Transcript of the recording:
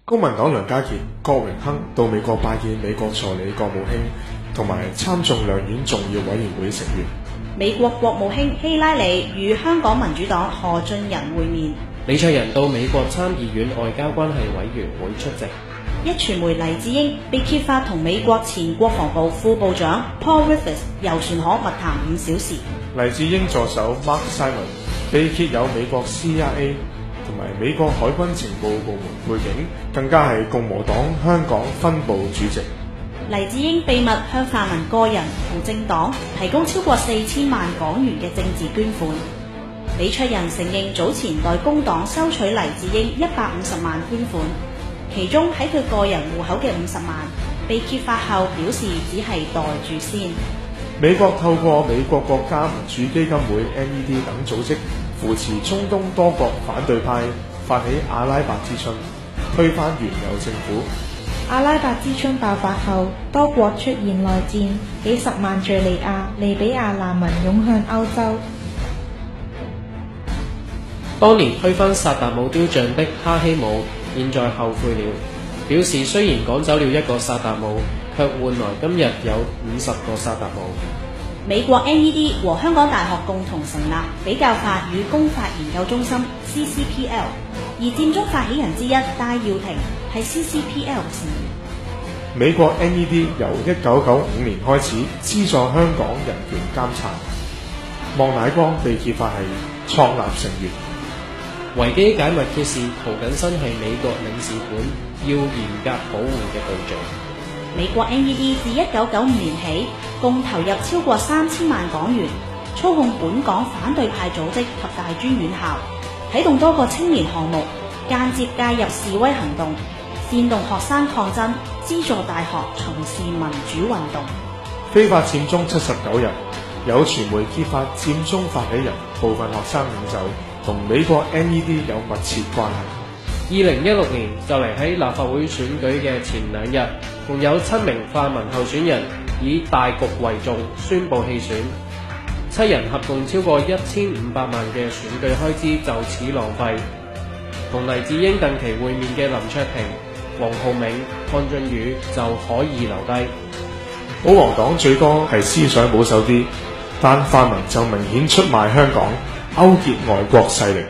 公民黨梁家傑、郭榮鏗到美國拜見美國助理國務卿同埋參眾兩院重要委員會成員。美國國務卿希拉里與香港民主黨何俊仁會面。李卓人到美國參議院外交關係委員會出席。壹傳媒黎智英被揭發同美國前國防部副部長 Paul Griffiths 遊船河密談5小時。黎智英助手 Mark Simon 被揭有美國 CIA 同埋美國海軍情報部門背景，更加係共和黨香港分部主席。黎智英秘密向泛民個人同政黨提供超過4000萬港元嘅政治捐款。李卓人承認早前代工黨收取黎智英150萬捐款，其中喺佢個人戶口嘅50萬被揭發後表示只係袋住先。美國透過美國國家民主基金會 NED 等組織扶持中東多國反對派，發起阿拉伯之春，推翻原有政府。阿拉伯之春爆發後，多國出現內戰，幾十萬敘利亞、利比亞難民湧向歐洲。當年推翻薩達姆雕像的哈希姆，現在後悔了，表示雖然趕走了一個薩達姆，卻換來今日有50個薩達姆。美國 NED 和香港大學共同成立比較法與公法研究中心 CCPL， 而佔中發起人之一戴耀廷係 CCPL 成員。美國 NED 由1995年開始資助香港人權監察，莫乃光被揭發係創立成員。維基解密揭示涂謹申係美國領事館要嚴格保護嘅對象。美國 NED 自1995年起共投入超過3000萬港元，操控本港反對派組織及大專院校，啟動多個青年項目，間接介入示威行動，煽動學生抗爭，資助大學從事民主運動。非法佔中79日，有傳媒揭發佔中發起人部分學生領袖同美國 NED 有密切關係。2016年就嚟喺立法會選舉嘅前2日，共有7名泛民候選人以大局為重宣布棄選，7人合共超過1500萬嘅選舉開支就此浪費。同黎智英近期會面嘅林卓廷、黃浩銘、鄺俊宇就可以留低。保皇黨最多係思想保守啲，但泛民就明顯出賣香港，勾結外國勢力。